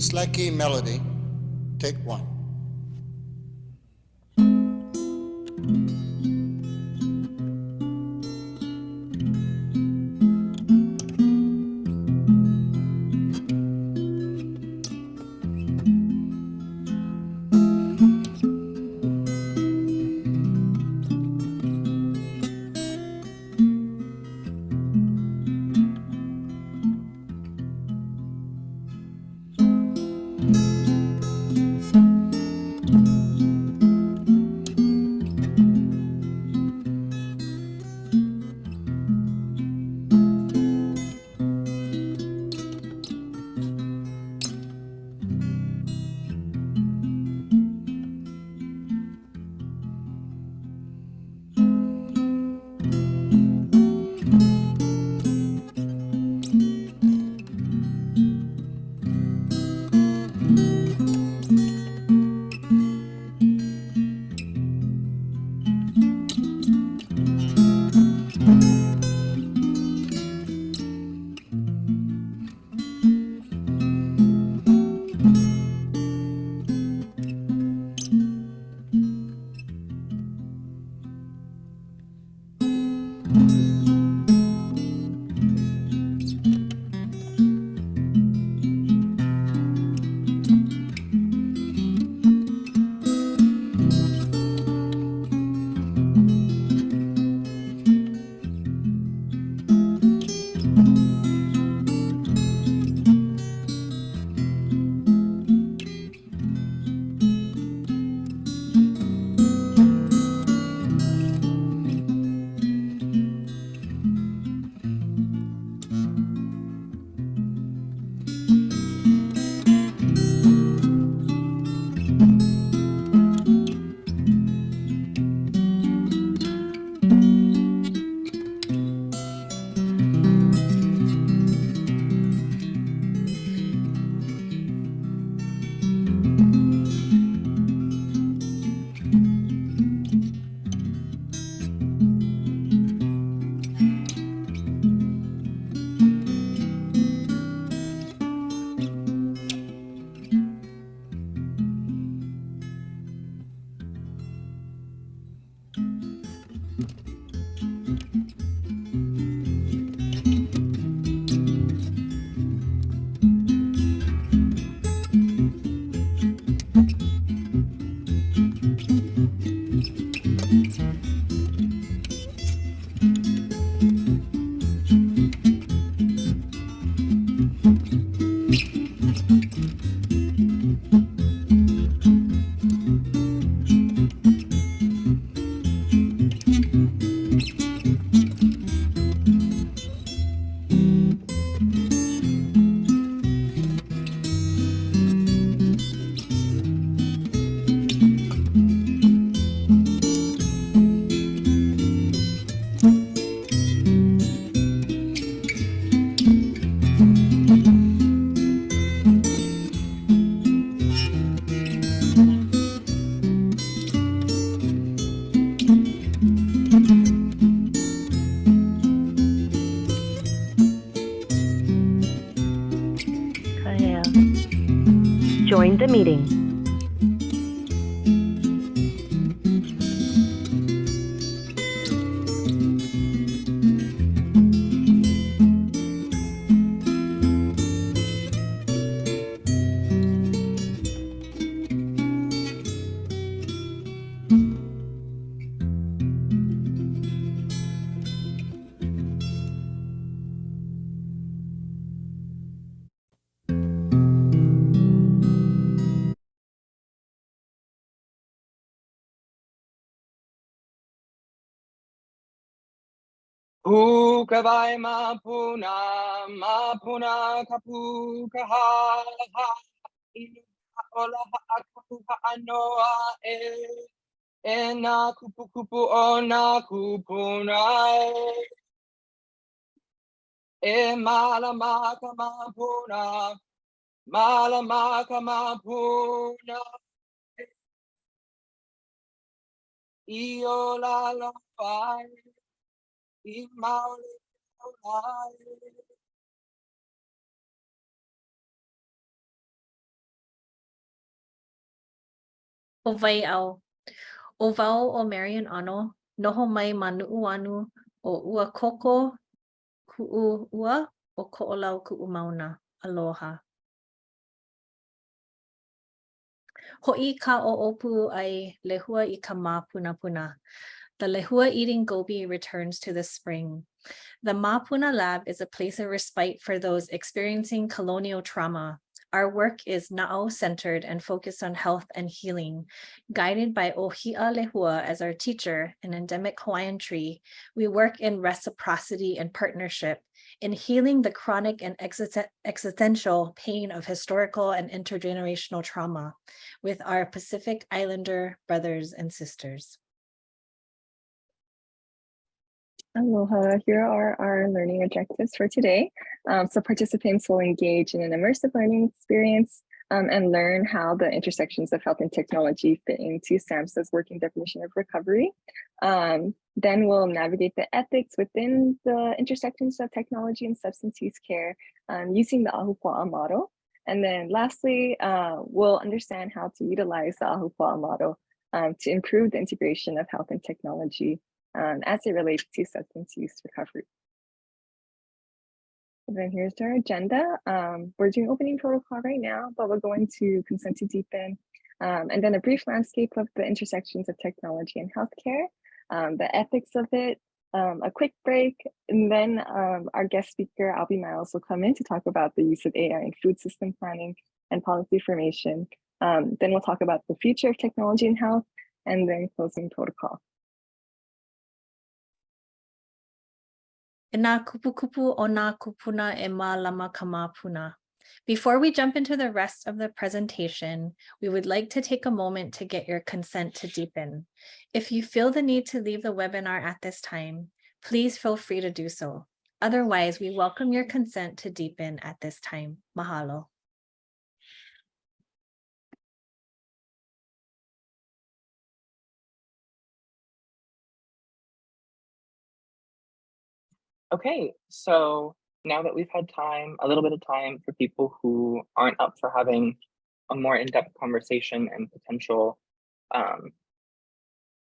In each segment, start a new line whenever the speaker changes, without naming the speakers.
Slacky melody, take one.
Join the meeting.
Ukavai mapuna kapu kaha ha ola akapu anoa e na kupu kupu o na kupuna e malamaka mapuna I ola la pai I maule
O vai au. O vau o Marion Ano, noho mai manu'uanu o ua koko ku'u ua o ko'olau ku'u mauna. Aloha. Ho'i ka o'opu ai lehua I ka mā puna puna. The lehua eating goby returns to the spring. The Mapuna Lab is a place of respite for those experiencing colonial trauma. Our work is na'au-centered and focused on health and healing. Guided by Ohi'a Lehua as our teacher, an endemic Hawaiian tree, we work in reciprocity and partnership, in healing the chronic and existential pain of historical and intergenerational trauma with our Pacific Islander brothers and sisters.
Aloha, here are our learning objectives for today. So participants will engage in an immersive learning experience and learn how the intersections of health and technology fit into SAMHSA's working definition of recovery. Then we'll navigate the ethics within the intersections of technology and substance use care using the Ahupua'a model. And then lastly, we'll understand how to utilize the Ahupua'a model to improve the integration of health and technology as it relates to substance use recovery. And then here's our agenda. We're doing opening protocol right now, but we're going to consent to deepen, and then a brief landscape of the intersections of technology and healthcare, the ethics of it, a quick break, and then our guest speaker, Albie Miles, will come in to talk about the use of AI in food system planning and policy formation. Then we'll talk about the future of technology and health, and then closing protocol.
Ina kupu-kupu o nā kupuna e mālama ka māpuna. Before we jump into the rest of the presentation, we would like to take a moment to get your consent to deepen. If you feel the need to leave the webinar at this time, please feel free to do so. Otherwise, we welcome your consent to deepen at this time. Mahalo.
Okay, so now that we've had time, a little bit of time for people who aren't up for having a more in-depth conversation and potential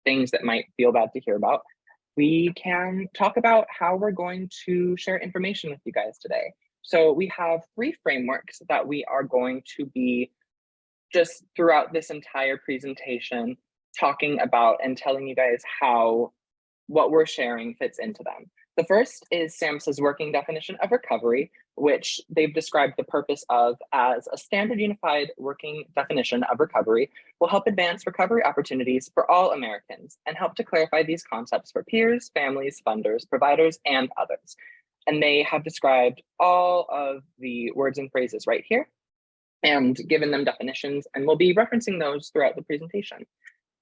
things that might feel bad to hear about, we can talk about how we're going to share information with you guys today. So we have 3 frameworks that we are going to be just throughout this entire presentation talking about and telling you guys how what we're sharing fits into them. The first is SAMHSA's working definition of recovery, which they've described the purpose of as a standard unified working definition of recovery will help advance recovery opportunities for all Americans and help to clarify these concepts for peers, families, funders, providers, and others. And they have described all of the words and phrases right here and given them definitions, and we'll be referencing those throughout the presentation.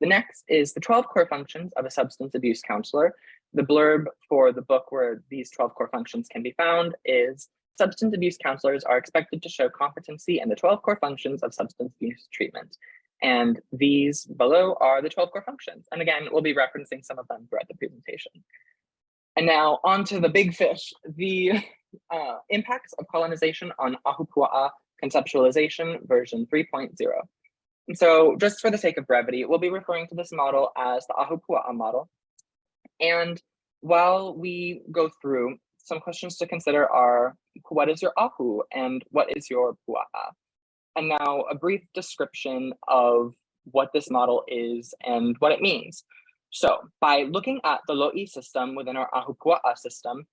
The next is the 12 core functions of a substance abuse counselor. The blurb for the book where these 12 core functions can be found is substance abuse counselors are expected to show competency in the 12 core functions of substance abuse treatment. And these below are the 12 core functions. And again, we'll be referencing some of them throughout the presentation. And now on to the big fish, the impacts of colonization on Ahupua'a conceptualization version 3.0. And so just for the sake of brevity, we'll be referring to this model as the Ahupua'a model. And while we go through, some questions to consider are, what is your Ahu and what is your Pua'a? And now a brief description of what this model is and what it means. So by looking at the Lo'i system within our Ahupua'a system,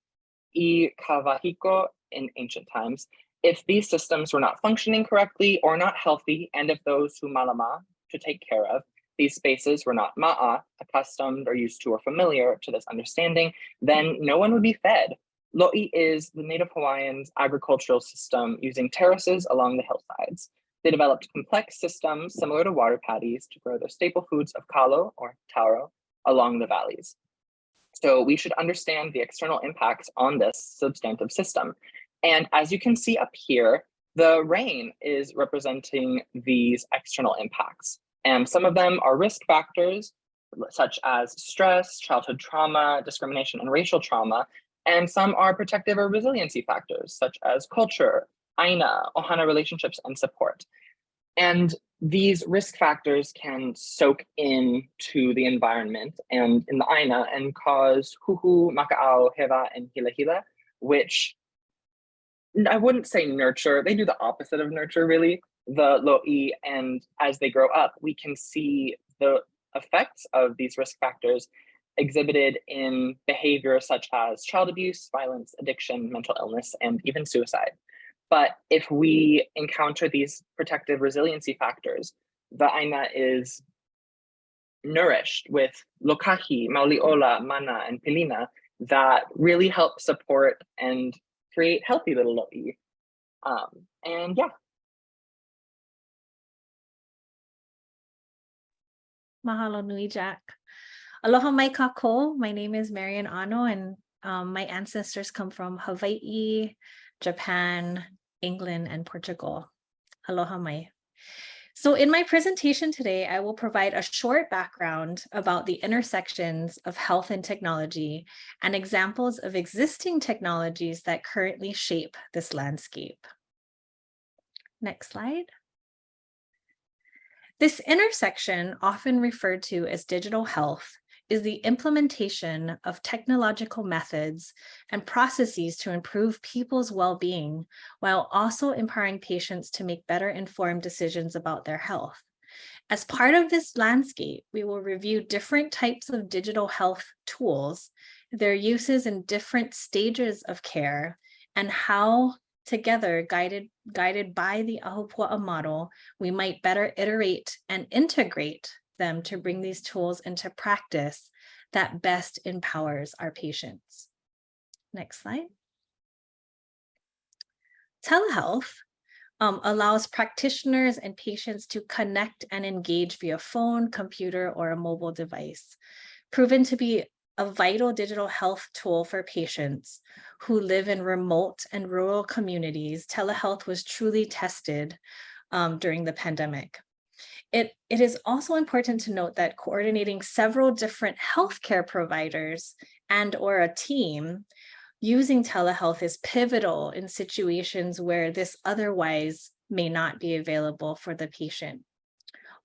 I Kawahiko in ancient times, if these systems were not functioning correctly or not healthy, and if those who malama to take care of these spaces were not ma'a, accustomed or used to or familiar to this understanding, then no one would be fed. Lo'i is the Native Hawaiians' agricultural system using terraces along the hillsides. They developed complex systems similar to water paddies to grow their staple foods of kalo or taro along the valleys. So we should understand the external impacts on this substantive system. And as you can see up here, the rain is representing these external impacts. And some of them are risk factors, such as stress, childhood trauma, discrimination, and racial trauma. And some are protective or resiliency factors, such as culture, aina, ohana relationships, and support. And these risk factors can soak into the environment and in the aina and cause huhu, maka'ao, hewa, and hila, which I wouldn't say nurture. They do the opposite of nurture, really, the lo'i. And as they grow up, we can see the effects of these risk factors exhibited in behavior such as child abuse, violence, addiction, mental illness, and even suicide. But if we encounter these protective resiliency factors, the aina is nourished with lokahi, mauliola, mana, and pilina that really help support and create healthy little lo'i. And yeah.
Mahalo nui, Jack. Aloha mai kako. My name is Marion Ano, and my ancestors come from Hawaii, Japan, England, and Portugal. Aloha mai. So in my presentation today, I will provide a short background about the intersections of health and technology and examples of existing technologies that currently shape this landscape. Next slide. This intersection, often referred to as digital health, is the implementation of technological methods and processes to improve people's well-being while also empowering patients to make better informed decisions about their health. As part of this landscape, we will review different types of digital health tools, their uses in different stages of care, and how together, guided by the Ahupua'a model, we might better iterate and integrate them to bring these tools into practice that best empowers our patients. Next slide. Telehealth allows practitioners and patients to connect and engage via phone, computer, or a mobile device, proven to be a vital digital health tool for patients who live in remote and rural communities. Telehealth was truly tested during the pandemic. It is also important to note that coordinating several different healthcare providers and or a team using telehealth is pivotal in situations where this otherwise may not be available for the patient.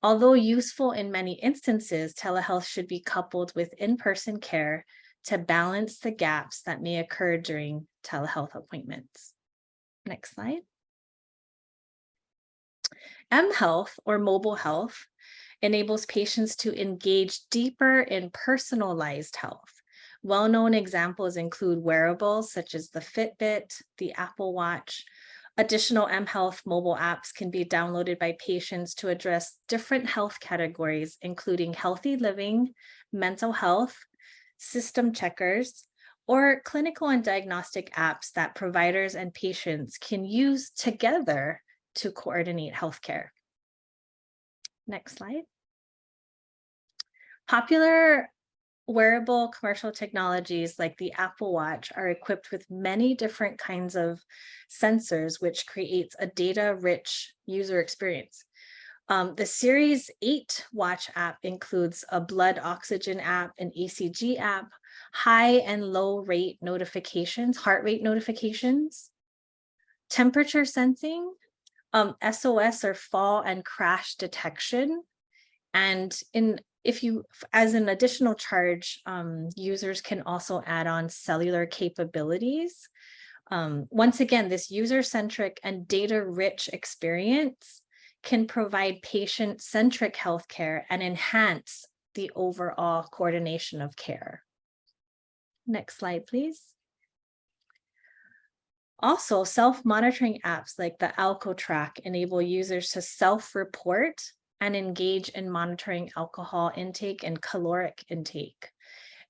Although useful in many instances, telehealth should be coupled with in-person care to balance the gaps that may occur during telehealth appointments. Next slide. mHealth, or mobile health, enables patients to engage deeper in personalized health. Well-known examples include wearables such as the Fitbit, the Apple Watch. Additional mHealth mobile apps can be downloaded by patients to address different health categories, including healthy living, mental health, system checkers, or clinical and diagnostic apps that providers and patients can use together to coordinate healthcare. Next slide. Popular wearable commercial technologies like the Apple Watch are equipped with many different kinds of sensors, which creates a data-rich user experience. The Series 8 watch app includes a blood oxygen app, an ECG app, high and low rate notifications, heart rate notifications, temperature sensing, SOS or fall and crash detection. And as an additional charge, users can also add on cellular capabilities. Once again, this user-centric and data-rich experience can provide patient-centric healthcare and enhance the overall coordination of care. Next slide, please. Also, self-monitoring apps like the AlcoTrack enable users to self-report and engage in monitoring alcohol intake and caloric intake.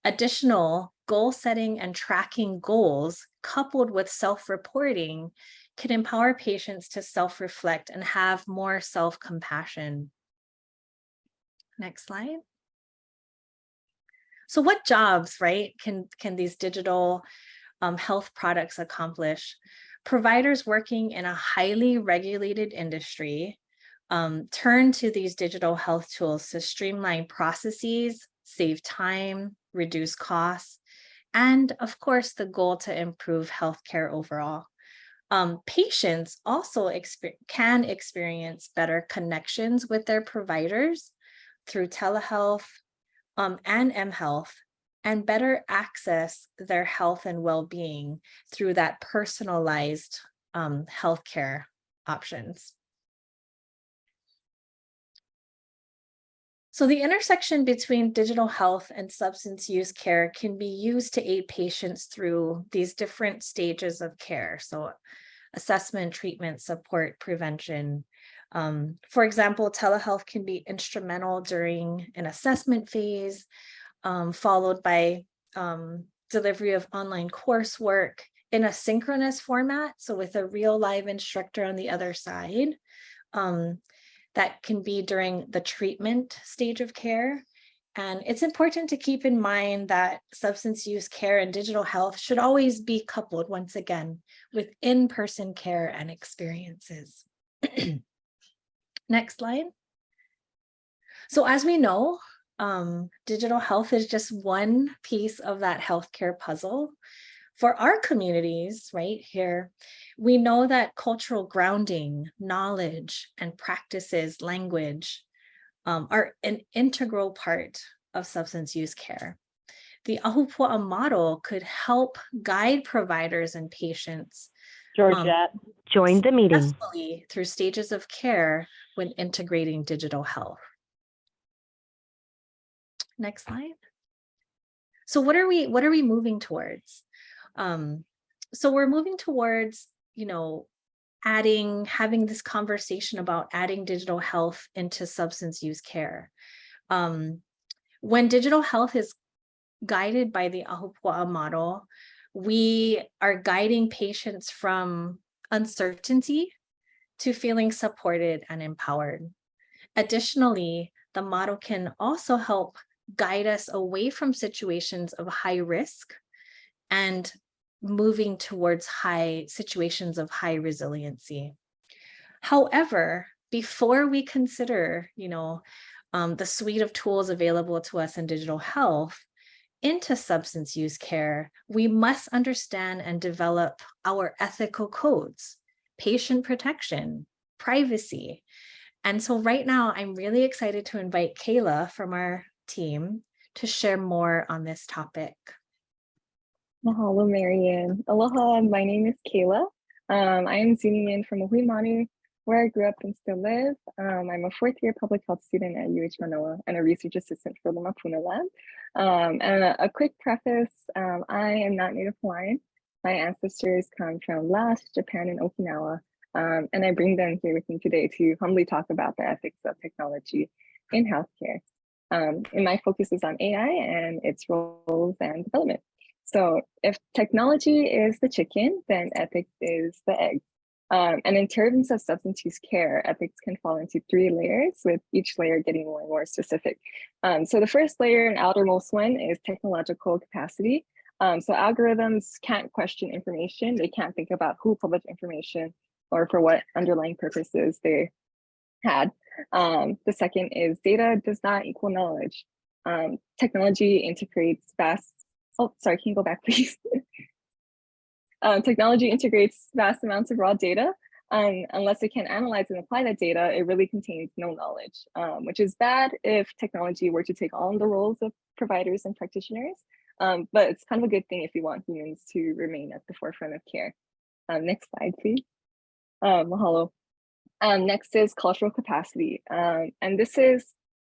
Additional goal setting and tracking goals coupled with self-reporting can empower patients to self-reflect and have more self-compassion. Next slide. So what jobs, right, can these digital health products accomplish? Providers working in a highly regulated industry turn to these digital health tools to streamline processes, save time, reduce costs, and of course, the goal to improve healthcare overall. Patients also can experience better connections with their providers through telehealth and mHealth, and better access their health and well-being through that personalized healthcare options. So the intersection between digital health and substance use care can be used to aid patients through these different stages of care. So assessment, treatment, support, prevention. For example, telehealth can be instrumental during an assessment phase, followed by delivery of online coursework in a synchronous format. So with a real live instructor on the other side. That can be during the treatment stage of care. And it's important to keep in mind that substance use care and digital health should always be coupled, once again, with in-person care and experiences. Next slide. So as we know, digital health is just one piece of that healthcare puzzle. For our communities right here, we know that cultural grounding, knowledge, and practices, language, are an integral part of substance use care. The Ahupua'a model could help guide providers and patients
Georgette, join the meeting.
successfully through stages of care when integrating digital health. Next slide. So what are we moving towards? So we're moving towards, having this conversation about adding digital health into substance use care. When digital health is guided by the Ahupua'a model, we are guiding patients from uncertainty to feeling supported and empowered. Additionally, the model can also help guide us away from situations of high risk and moving towards situations of high resiliency. However, before we consider, the suite of tools available to us in digital health into substance use care, we must understand and develop our ethical codes, patient protection, privacy. And so right now, I'm really excited to invite Kayla from our team to share more on this topic.
Mahalo, Marion. Aloha, my name is Kayla. I am zooming in from Ohui Manu, where I grew up and still live. I'm a fourth-year public health student at UH Manoa and a research assistant for the Mapuna Lab. And a quick preface, I am not Native Hawaiian. My ancestors come from Laos, Japan, and Okinawa. And I bring them here with me today to humbly talk about the ethics of technology in healthcare. And my focus is on AI and its roles and development. So if technology is the chicken, then ethics is the egg. And in terms of substance use care, ethics can fall into 3 layers, with each layer getting more and more specific. So the first layer and outermost one is technological capacity. So algorithms can't question information. They can't think about who published information or for what underlying purposes they had. The second is data does not equal knowledge. Technology integrates can you go back, please? Technology integrates vast amounts of raw data. Unless it can analyze and apply that data, it really contains no knowledge, which is bad if technology were to take on the roles of providers and practitioners. But it's kind of a good thing if we want humans to remain at the forefront of care. Next slide, please. Mahalo. Next is cultural capacity. And this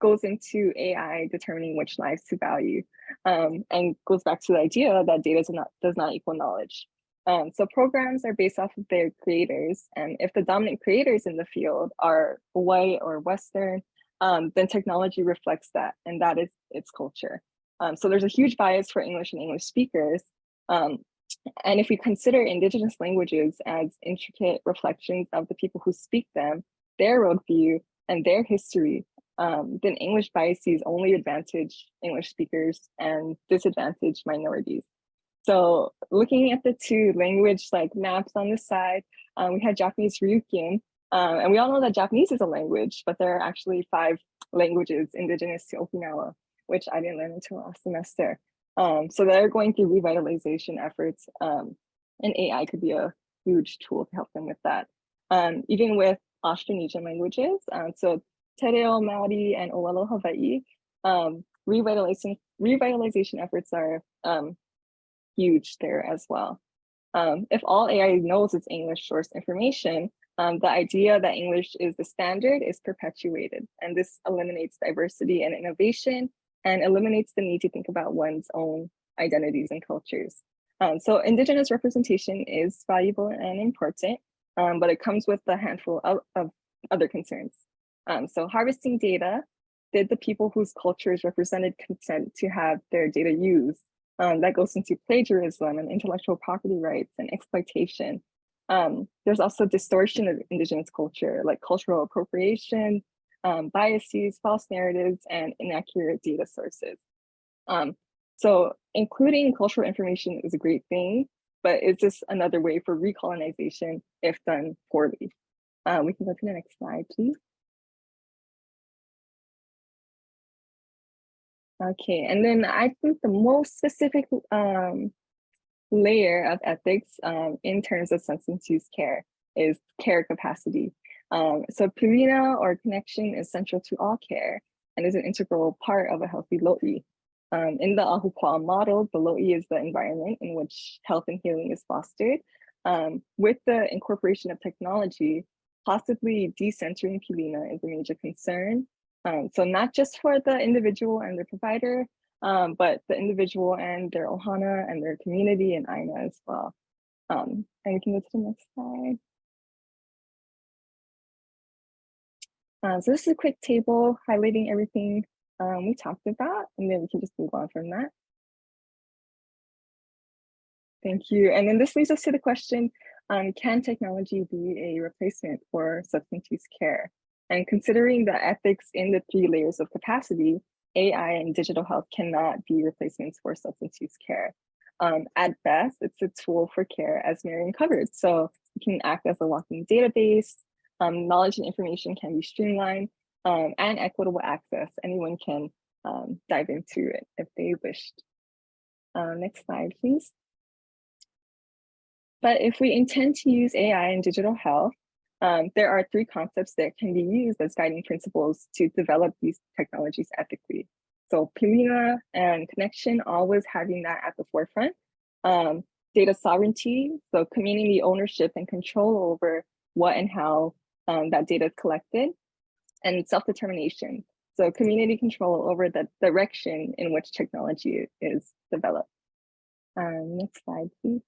goes into AI determining which lives to value, and goes back to the idea that data does not equal knowledge. So programs are based off of their creators, and if the dominant creators in the field are white or Western, then technology reflects that, and that is its culture. So there's a huge bias for English and English speakers. And if we consider indigenous languages as intricate reflections of the people who speak them, their worldview, and their history, then English biases only advantage English speakers and disadvantage minorities. So looking at the 2 language maps on this side, we had Japanese Ryukyuan, and we all know that Japanese is a language, but there are actually 5 languages indigenous to Okinawa, which I didn't learn until last semester. So they're going through revitalization efforts, and AI could be a huge tool to help them with that. Even with Austronesian languages, so Te Reo Maori and Olelo Hawaii, revitalization efforts are huge there as well. If all AI knows is English source information, the idea that English is the standard is perpetuated, and this eliminates diversity and innovation and eliminates the need to think about one's own identities and cultures. So indigenous representation is valuable and important, but it comes with a handful of other concerns. So harvesting data, did the people whose cultures represented consent to have their data used? That goes into plagiarism and intellectual property rights and exploitation. There's also distortion of indigenous culture, like cultural appropriation, biases, false narratives, and inaccurate data sources. So including cultural information is a great thing, but it's just another way for recolonization if done poorly. We can go to the next slide, please. Okay, and then I think the most specific layer of ethics in terms of substance use care is care capacity. So pūle or connection is central to all care and is an integral part of a healthy lo'i. In the Ahupua'a model, the lo'i is the environment in which health and healing is fostered. With the incorporation of technology, possibly decentering pūle is a major concern. So not just for the individual and their provider, but the individual and their ohana and their community and aina as well. And we can go to the next slide. So this is a quick table highlighting everything we talked about, and then we can just move on from that. Thank you. And then this leads us to the question, can technology be a replacement for substance use care? And considering the ethics in the 3 layers of capacity, AI and digital health cannot be replacements for substance use care. At best, it's a tool for care, as Marion covered. So it can act as a walking database, knowledge and information can be streamlined, and equitable access. Anyone can dive into it if they wished. Next slide, please. But if we intend to use AI in digital health, there are 3 concepts that can be used as guiding principles to develop these technologies ethically. So pūle and connection, always having that at the forefront. Data sovereignty, so community ownership and control over what and how that data is collected. And self-determination, so community control over the direction in which technology is developed. Next slide, please.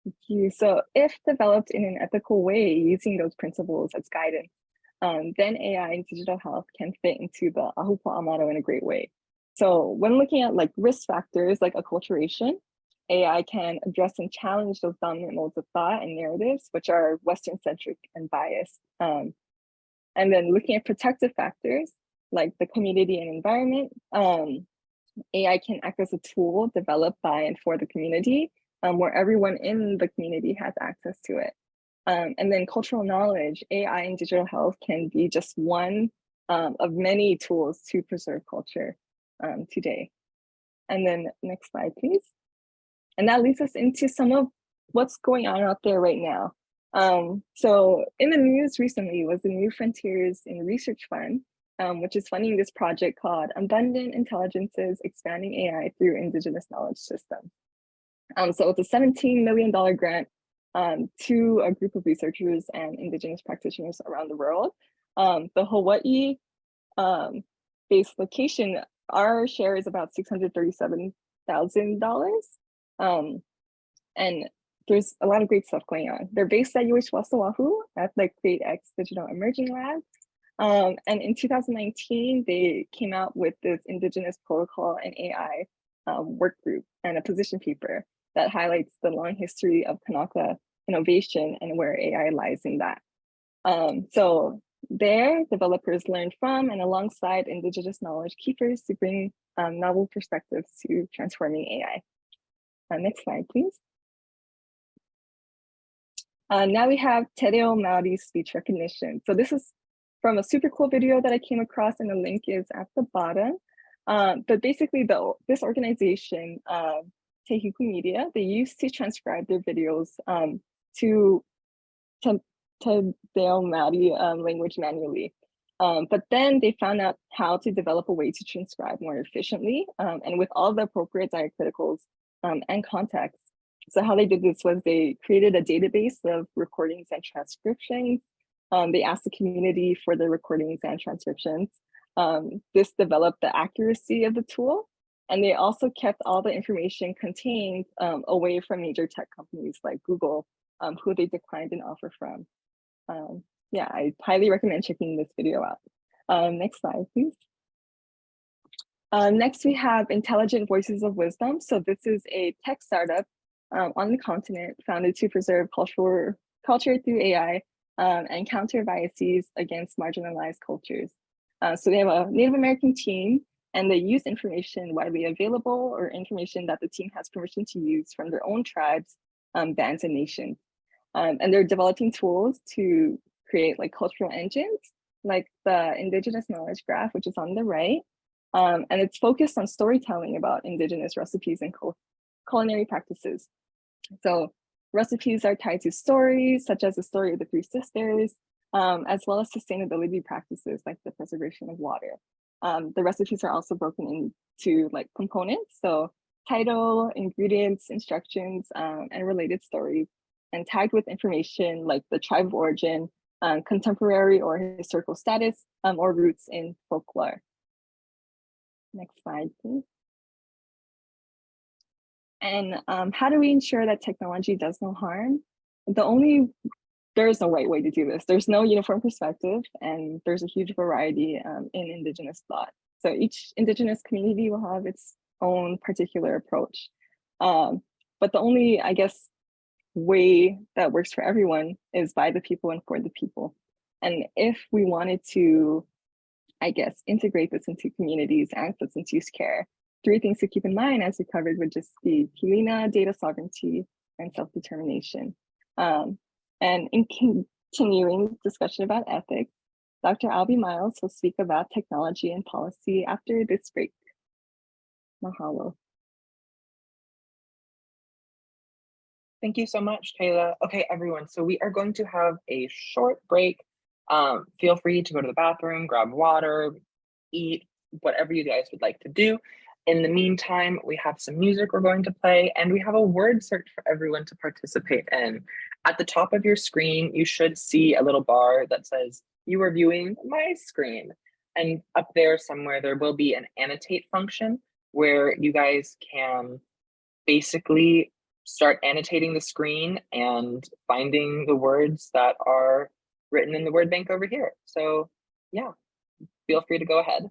Thank you. So if developed in an ethical way, using those principles as guidance, then AI and digital health can fit into the Ahupua'a model in a great way. So when looking at like risk factors like acculturation, AI can address and challenge those dominant modes of thought and narratives, which are Western-centric and biased. And then looking at protective factors like the community and environment, AI can act as a tool developed by and for the community, where everyone in the community has access to it. And then cultural knowledge, AI and digital health can be just one of many tools to preserve culture today. And then next slide, please. And that leads us into some of what's going on out there right now. So in the news recently was the New Frontiers in Research Fund, which is funding this project called Abundant Intelligences Expanding AI Through Indigenous Knowledge Systems. So it's a $17 million grant to a group of researchers and indigenous practitioners around the world. The Hawaii based location, our share is about $637,000. And there's a lot of great stuff going on. They're based at UH Wasawahu at the CreateX Digital Emerging Lab. And in 2019, they came out with this Indigenous Protocol and AI work group and a position paper that highlights the long history of Kanaka innovation and where AI lies in that. So there, developers learned from and alongside Indigenous knowledge keepers to bring novel perspectives to transforming AI. Next slide, please. Now we have Te Reo Maori speech recognition. So this is from a super cool video that I came across, and the link is at the bottom. But basically, this organization, Te Huku Media, they used to transcribe their videos to Māori language manually. But then they found out how to develop a way to transcribe more efficiently and with all the appropriate diacriticals and context. So how they did this was they created a database of recordings and transcriptions. They asked the community for the recordings and transcriptions. This developed the accuracy of the tool. And they also kept all the information contained away from major tech companies like Google, who they declined an offer from. Yeah, I highly recommend checking this video out. Next slide, please. Next, we have Intelligent Voices of Wisdom. So this is a tech startup on the continent founded to preserve culture through AI and counter biases against marginalized cultures. So they have a Native American team, and they use information widely available or information that the team has permission to use from their own tribes, bands, and nations. And they're developing tools to create like cultural engines, like the indigenous knowledge graph, which is on the right. And it's focused on storytelling about indigenous recipes and culinary practices. So recipes are tied to stories, such as the story of the three sisters, as well as sustainability practices like the preservation of water. The recipes are also broken into like components, so title, ingredients, instructions, and related stories, and tagged with information like the tribe of origin, contemporary or historical status, or roots in folklore. Next slide, please. And how do we ensure that technology does no harm? There is no right way to do this. There's no uniform perspective, and there's a huge variety in Indigenous thought. So each Indigenous community will have its own particular approach. But the only, I guess, way that works for everyone is by the people and for the people. And if we wanted to, I guess, integrate this into communities and substance use care, 3 things to keep in mind, as we covered, would just be Pilina, data sovereignty, and self-determination. And in continuing discussion about ethics, Dr. Albie Miles will speak about technology and policy after this break. Mahalo.
Thank you so much, Kayla. Okay, everyone, so we are going to have a short break. Feel free to go to the bathroom, grab water, eat, whatever you guys would like to do. In the meantime, we have some music we're going to play, and we have a word search for everyone to participate in. At the top of your screen, you should see a little bar that says, "You are viewing my screen." And up there somewhere, there will be an annotate function where you guys can basically start annotating the screen and finding the words that are written in the word bank over here. So yeah, feel free to go ahead.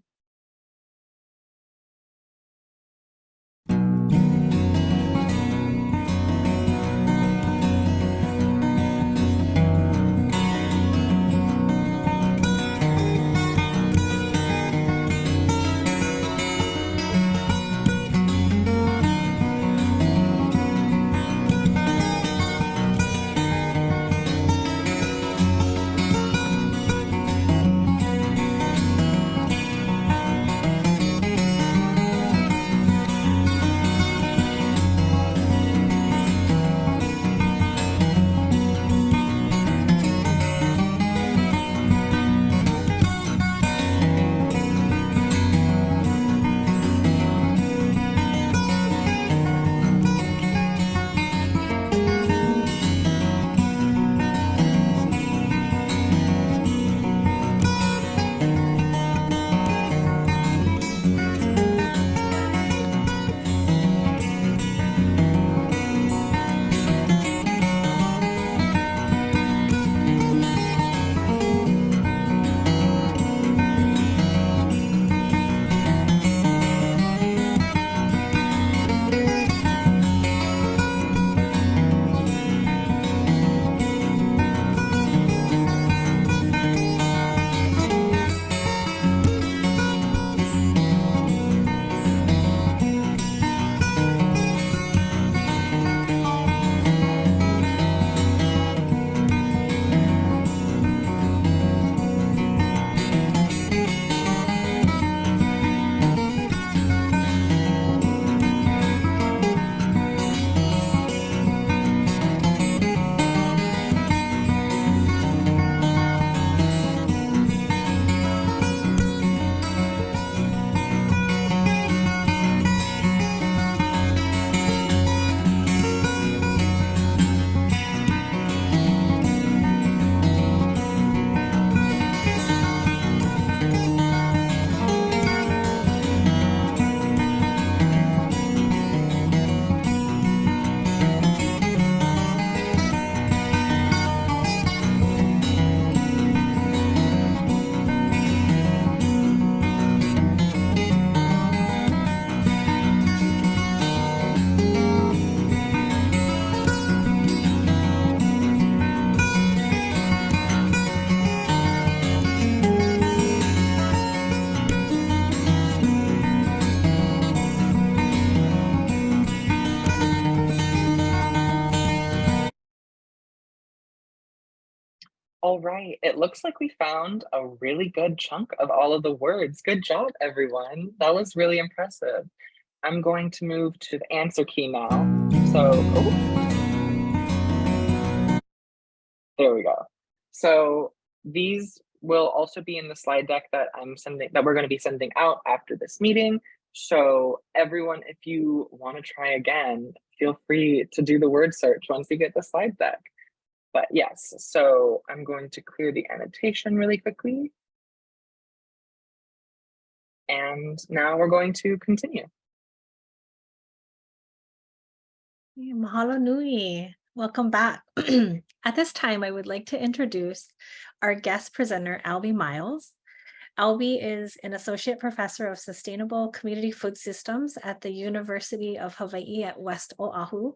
All right, it looks like we found a really good chunk of all of the words. Good job, everyone. That was really impressive. I'm going to move to the answer key now. So, there we go. So these will also be in the slide deck that we're going to be sending out after this meeting. So everyone, if you want to try again, feel free to do the word search once you get the slide deck. But yes, so I'm going to clear the annotation really quickly. And now we're going to continue.
Mahalo nui. Welcome back. At this time, I would like to introduce our guest presenter, Albie Miles. Albie is an associate professor of sustainable community food systems at the University of Hawaii at West Oahu.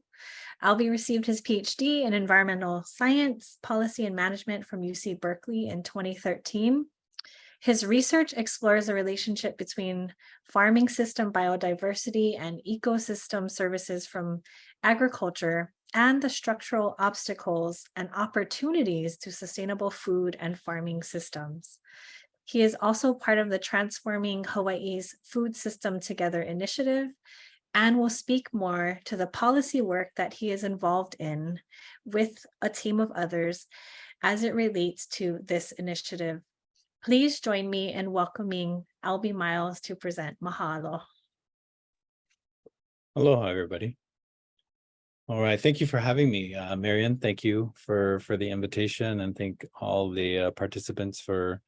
Albie received his PhD in environmental science, policy and management from UC Berkeley in 2013. His research explores the relationship between farming system biodiversity and ecosystem services from agriculture and the structural obstacles and opportunities to sustainable food and farming systems. He is also part of the Transforming Hawaii's Food System Together initiative and will speak more to the policy work that he is involved in with a team of others as it relates to this initiative. Please join me in welcoming Albie Miles to present. Mahalo.
Aloha, everybody. All right, thank you for having me, Marion. Thank you for the invitation, and thank all the participants for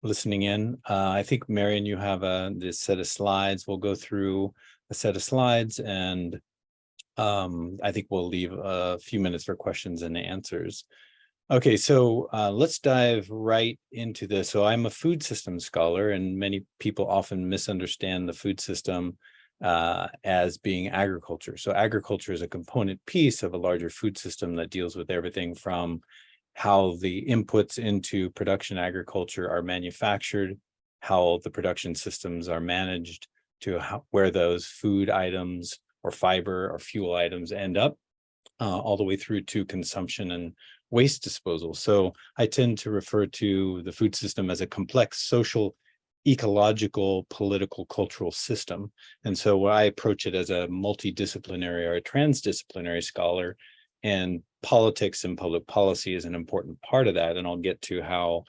listening in. I think, Marion, you have this set of slides. We'll go through a set of slides, and I think we'll leave a few minutes for questions and answers. Okay, so let's dive right into this. So I'm a food system scholar, and many people often misunderstand the food system as being agriculture. So agriculture is a component piece of a larger food system that deals with everything from how the inputs into production agriculture are manufactured, how the production systems are managed, to where those food items or fiber or fuel items end up, all the way through to consumption and waste disposal. So I tend to refer to the food system as a complex social, ecological, political, cultural system. And so I approach it as a multidisciplinary or a transdisciplinary scholar, and politics and public policy is an important part of that. And I'll get to how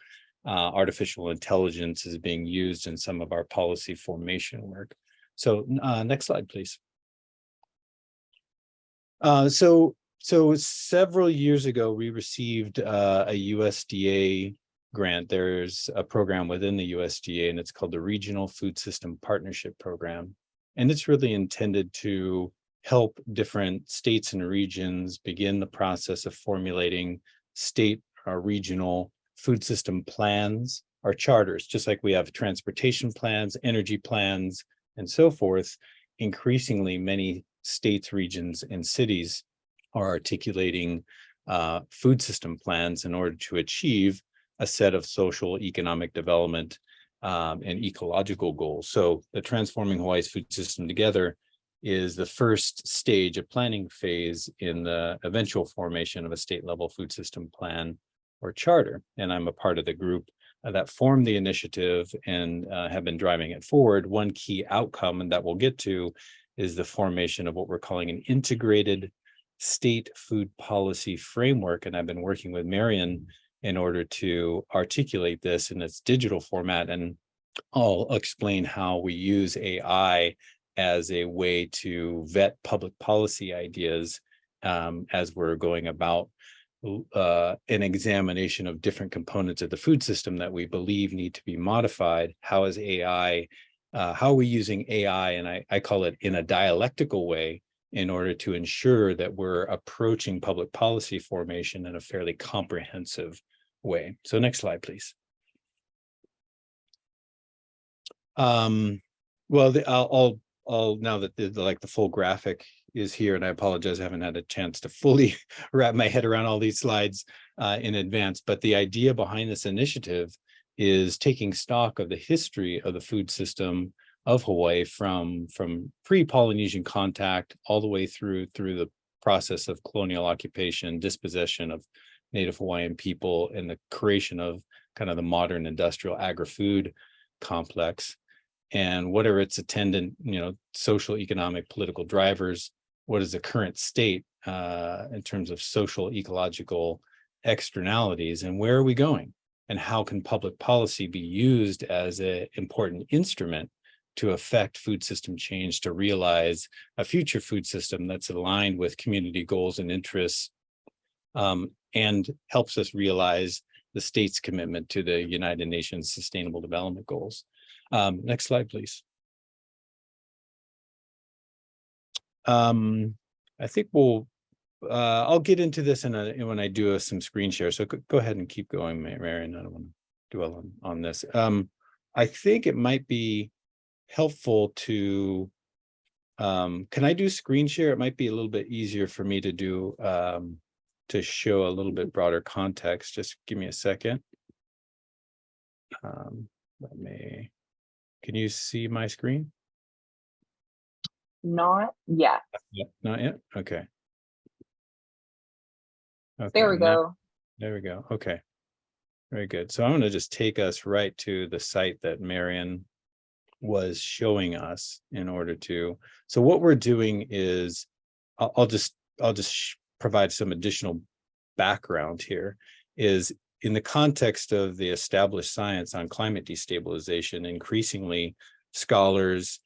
artificial intelligence is being used in some of our policy formation work. So next slide, please. So several years ago, we received a USDA grant. There's a program within the USDA, and it's called the Regional Food System Partnership Program. And it's really intended to help different states and regions begin the process of formulating state or regional food system plans or charters, just like we have transportation plans, energy plans, and so forth. Increasingly, many states, regions, and cities are articulating food system plans in order to achieve a set of social, economic development and ecological goals. So the Transforming Hawaii's Food System Together is the first stage, a planning phase in the eventual formation of a state-level food system plan or charter. And I'm a part of the group that formed the initiative and have been driving it forward. One key outcome, and that we'll get to, is the formation of what we're calling an integrated state food policy framework. And I've been working with Marion in order to articulate this in its digital format. And I'll explain how we use AI as a way to vet public policy ideas as we're going about an examination of different components of the food system that we believe need to be modified. How is AI, how are we using AI, and I call it in a dialectical way, in order to ensure that we're approaching public policy formation in a fairly comprehensive way. So next slide, please. Well, I'll now that the full graphic is here, and I apologize, I haven't had a chance to fully wrap my head around all these slides in advance, but the idea behind this initiative is taking stock of the history of the food system of Hawaii from pre-Polynesian contact all the way through the process of colonial occupation, dispossession of Native Hawaiian people in the creation of kind of the modern industrial agri-food complex, and what are its attendant, social, economic, political drivers? What is the current state in terms of social, ecological externalities, and where are we going? And how can public policy be used as an important instrument to affect food system change, to realize a future food system that's aligned with community goals and interests, and helps us realize the state's commitment to the United Nations Sustainable Development Goals. Next slide, please. I think I'll get into this when I do some screen share. So go ahead and keep going, Marion. I don't want to dwell on this. I think it might be helpful to, can I do screen share? It might be a little bit easier for me to do, to show a little bit broader context. Just give me a second. Can you see my screen?
Not yet.
Not yet? Okay.
There we go.
There we go. Okay. Very good. So I'm going to just take us right to the site that Marion was showing us in order to. So what we're doing is, I'll just provide some additional background here, is in the context of the established science on climate destabilization, increasingly scholars,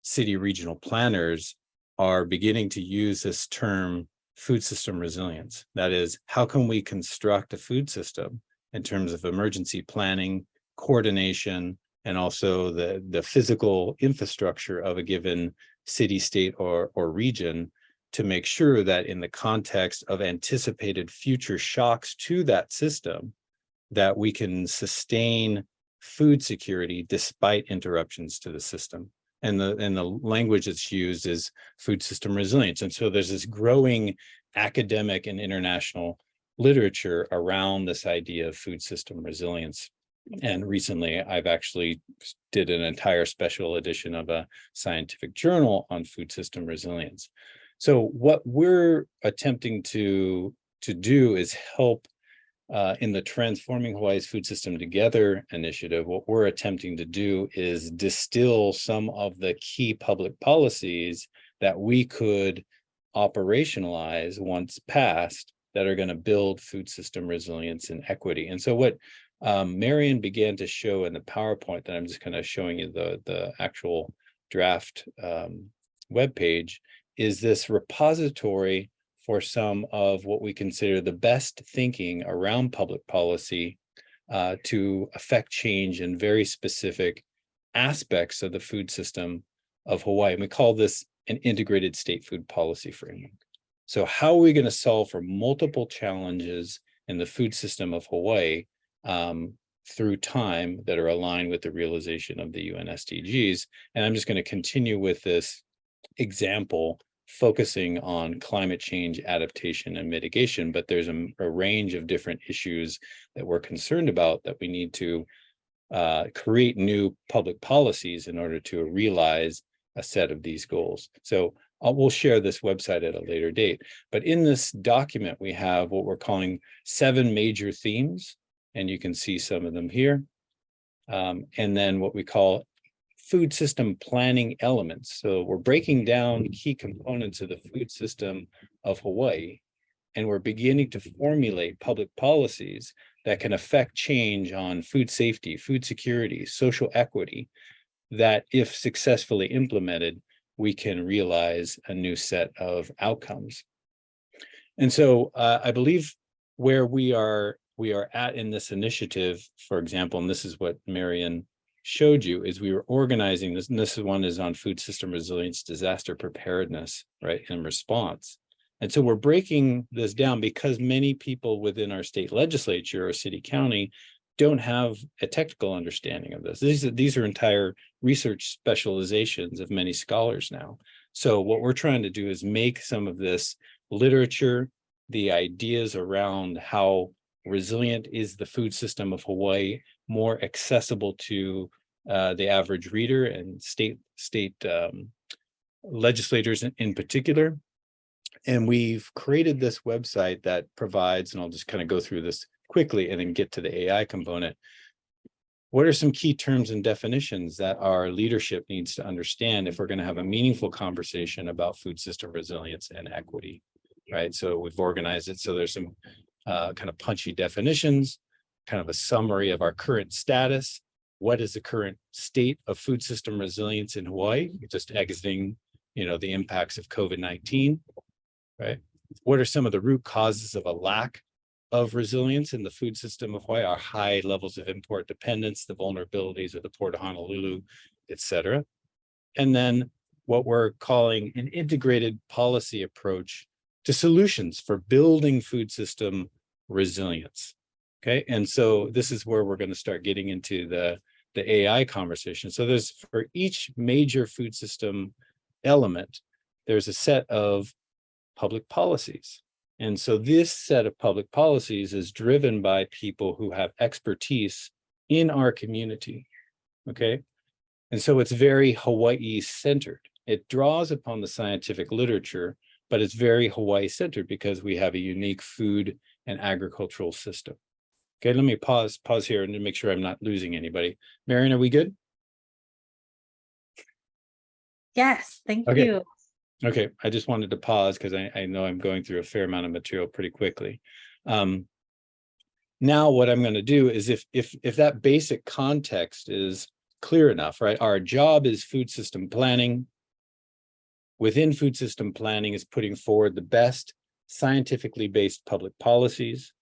city regional planners are beginning to use this term food system resilience. That is, how can we construct a food system in terms of emergency planning, coordination, and also the physical infrastructure of a given city, state, or region, to make sure that in the context of anticipated future shocks to that system, that we can sustain food security despite interruptions to the system. And the language that's used is food system resilience. And so there's this growing academic and international literature around this idea of food system resilience. And recently, I've actually did an entire special edition of a scientific journal on food system resilience. So what we're attempting to do is help in the Transforming Hawaii's Food System Together initiative. What we're attempting to do is distill some of the key public policies that we could operationalize once passed that are going to build food system resilience and equity. And so what Marion began to show in the PowerPoint that I'm just kind of showing you the actual draft webpage is this repository for some of what we consider the best thinking around public policy to affect change in very specific aspects of the food system of Hawaii. And we call this an integrated state food policy framework. So how are we going to solve for multiple challenges in the food system of Hawaii through time that are aligned with the realization of the UN SDGs? And I'm just going to continue with this example focusing on climate change adaptation and mitigation, but there's a range of different issues that we're concerned about that we need to create new public policies in order to realize a set of these goals. So we'll share this website at a later date, but in this document we have what we're calling 7 major themes, and you can see some of them here, and then what we call food system planning elements. So we're breaking down key components of the food system of Hawaii, and we're beginning to formulate public policies that can affect change on food safety, food security, social equity, that if successfully implemented, we can realize a new set of outcomes. And so I believe where we are at in this initiative, for example, and this is what Marion showed you, is we were organizing this, and this one is on food system resilience, disaster preparedness, right, and response. And so we're breaking this down because many people within our state legislature or city county don't have a technical understanding of this. These are entire research specializations of many scholars now. So what we're trying to do is make some of this literature, the ideas around how resilient is the food system of Hawaii, more accessible to the average reader and state legislators in particular, And we've created this website that provides, and I'll just kind of go through this quickly and then get to the AI component. What are some key terms and definitions that our leadership needs to understand if we're going to have a meaningful conversation about food system resilience and equity, right? So we've organized it so there's some kind of punchy definitions, kind of a summary of our current status. What is the current state of food system resilience in Hawaii? Just exiting, the impacts of COVID-19, right? What are some of the root causes of a lack of resilience in the food system of Hawaii? Our high levels of import dependence, the vulnerabilities of the Port of Honolulu, et cetera. And then what we're calling an integrated policy approach to solutions for building food system resilience. Okay, and so this is where we're going to start getting into the AI conversation. So there's, for each major food system element, there's a set of public policies. And so this set of public policies is driven by people who have expertise in our community, okay? And so it's very Hawaii-centered. It draws upon the scientific literature, but it's very Hawaii-centered because we have a unique food and agricultural system. Okay, let me pause here and make sure I'm not losing anybody. Marion, are we good?
Yes, thank
Okay.
you.
Okay, I just wanted to pause because I know I'm going through a fair amount of material pretty quickly. Now what I'm going to do is if that basic context is clear enough, right? Our job is food system planning. Within food system planning is putting forward the best scientifically based public policies.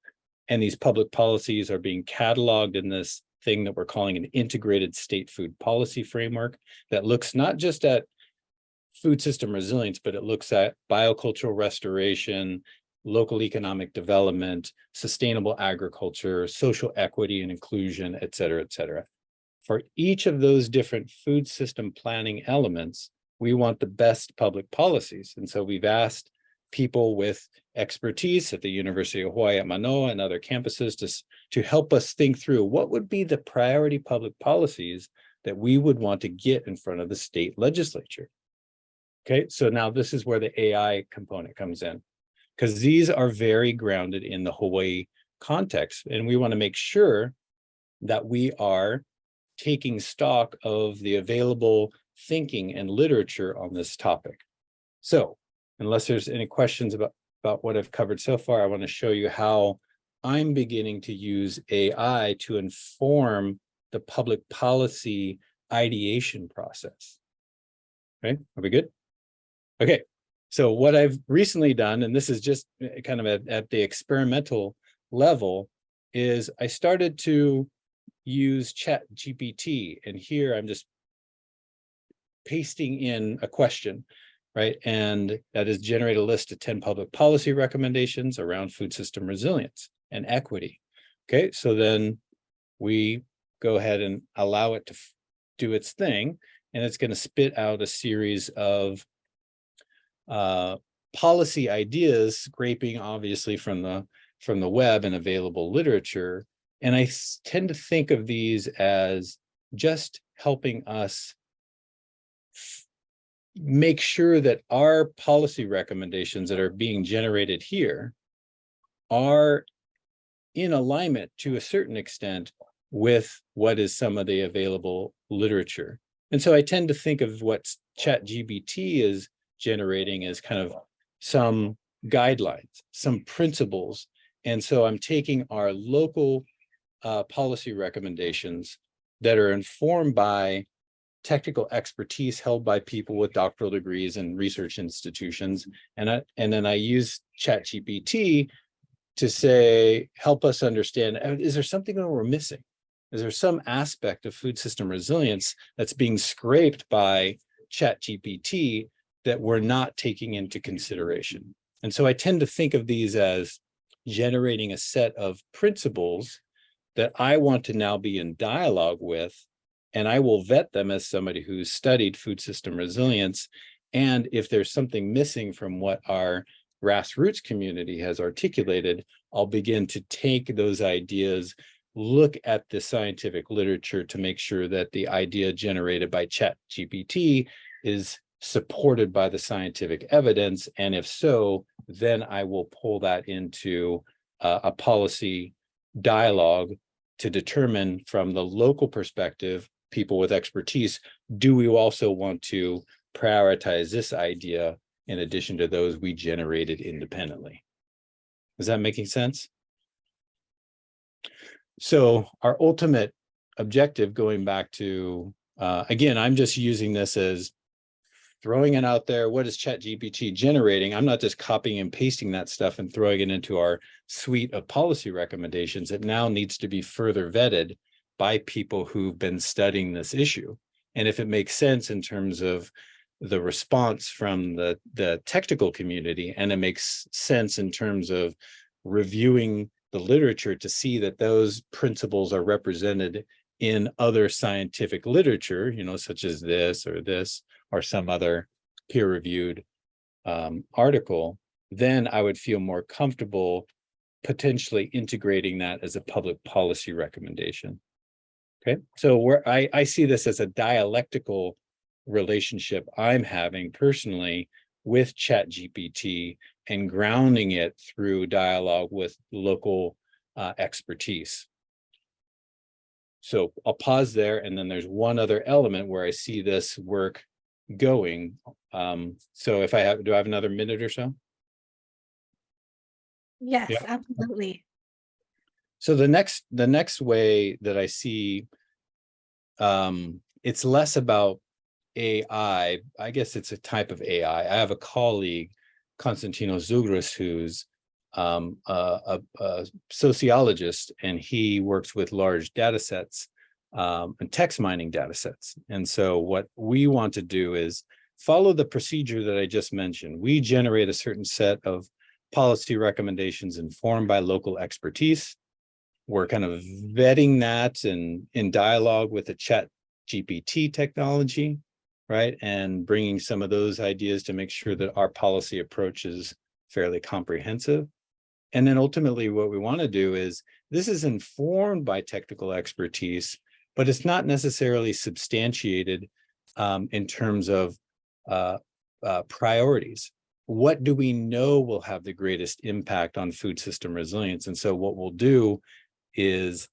And these public policies are being cataloged in this thing that we're calling an integrated state food policy framework that looks not just at food system resilience, but it looks at biocultural restoration, local economic development, sustainable agriculture, social equity and inclusion, et cetera, et cetera. For each of those different food system planning elements, we want the best public policies. And so we've asked people with expertise at the University of Hawaii at Manoa and other campuses to help us think through what would be the priority public policies that we would want to get in front of the state legislature. Okay, so now this is where the AI component comes in, because these are very grounded in the Hawaii context, and we want to make sure that we are taking stock of the available thinking and literature on this topic. So unless there's any questions about what I've covered so far, I want to show you how I'm beginning to use AI to inform the public policy ideation process. Okay, are we good? Okay, so what I've recently done, and this is just kind of at the experimental level, is I started to use ChatGPT, and here I'm just pasting in a question, right? And that is generate a list of 10 public policy recommendations around food system resilience and equity. Okay, so then we go ahead and allow it to do its thing, and it's going to spit out a series of policy ideas, scraping obviously from the web and available literature. And I tend to think of these as just helping us make sure that our policy recommendations that are being generated here are in alignment to a certain extent with what is some of the available literature. And so I tend to think of what ChatGPT is generating as kind of some guidelines, some principles. And so I'm taking our local policy recommendations that are informed by technical expertise held by people with doctoral degrees and research institutions. And then I use ChatGPT to say, help us understand, is there something that we're missing? Is there some aspect of food system resilience that's being scraped by ChatGPT that we're not taking into consideration? And so I tend to think of these as generating a set of principles that I want to now be in dialogue with, and I will vet them as somebody who's studied food system resilience. And if there's something missing from what our grassroots community has articulated, I'll begin to take those ideas, look at the scientific literature to make sure that the idea generated by ChatGPT is supported by the scientific evidence, and if so, then I will pull that into a policy dialogue to determine from the local perspective, people with expertise, do we also want to prioritize this idea in addition to those we generated independently? Is that making sense? So our ultimate objective, going back to, again, I'm just using this as throwing it out there. What is ChatGPT generating? I'm not just copying and pasting that stuff and throwing it into our suite of policy recommendations. It now needs to be further vetted by people who've been studying this issue. And if it makes sense in terms of the response from the technical community, and it makes sense in terms of reviewing the literature to see that those principles are represented in other scientific literature, such as this or some other peer-reviewed article, then I would feel more comfortable potentially integrating that as a public policy recommendation. Okay, so I see this as a dialectical relationship I'm having personally with ChatGPT and grounding it through dialogue with local expertise. So I'll pause there, and then there's one other element where I see this work going. So if do I have another minute or so?
Yes,
Yeah.
absolutely.
So the next way that I see, it's less about AI. I guess it's a type of AI. I have a colleague, Konstantinos Zougras, who's a sociologist, and he works with large data sets and text mining data sets. And so what we want to do is follow the procedure that I just mentioned. We generate a certain set of policy recommendations informed by local expertise. We're kind of vetting that and in dialogue with the ChatGPT technology, right? And bringing some of those ideas to make sure that our policy approach is fairly comprehensive. And then ultimately what we want to do is, this is informed by technical expertise, but it's not necessarily substantiated in terms of priorities. What do we know will have the greatest impact on food system resilience? And so what we'll do is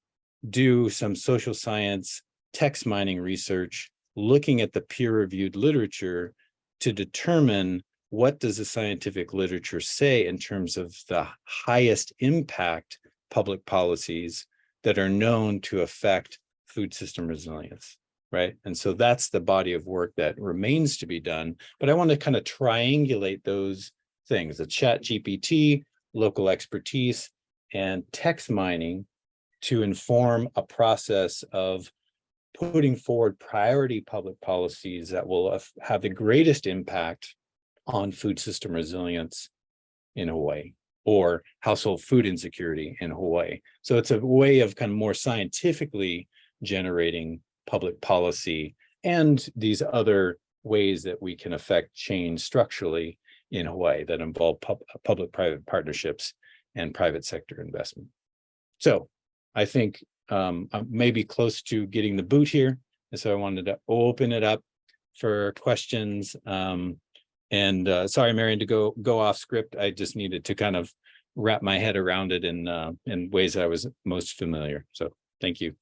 do some social science text mining research, looking at the peer-reviewed literature to determine what does the scientific literature say in terms of the highest impact public policies that are known to affect food system resilience, right? And so that's the body of work that remains to be done. But I want to kind of triangulate those things, the ChatGPT, local expertise, and text mining to inform a process of putting forward priority public policies that will have the greatest impact on food system resilience in Hawaii, or household food insecurity in Hawaii. So it's a way of kind of more scientifically generating public policy and these other ways that we can affect change structurally in Hawaii that involve public-private partnerships and private sector investment. So I think I'm maybe close to getting the boot here. And so I wanted to open it up for questions. Sorry, Marion, to go off script. I just needed to kind of wrap my head around it in ways that I was most familiar. So thank you.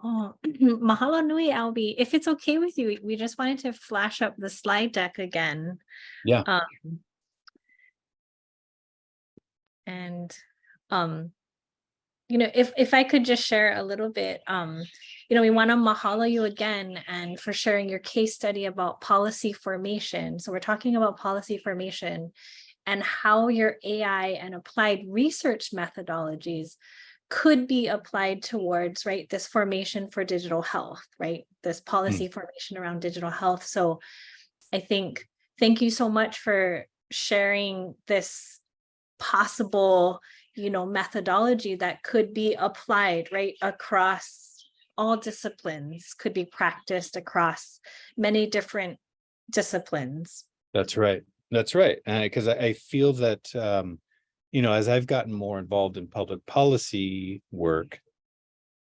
Oh, mahalo nui, Albie. If it's okay with you, we just wanted to flash up the slide deck again.
Yeah.
If I could just share a little bit, we want to mahalo you again and for sharing your case study about policy formation. So we're talking about policy formation and how your AI and applied research methodologies could be applied towards, right, this formation for digital health, right, this policy formation around digital health. So I think, thank you so much for sharing this possible, methodology that could be applied, right, across all disciplines, could be practiced across many different disciplines.
That's right. That's right. Because I feel that, as I've gotten more involved in public policy work,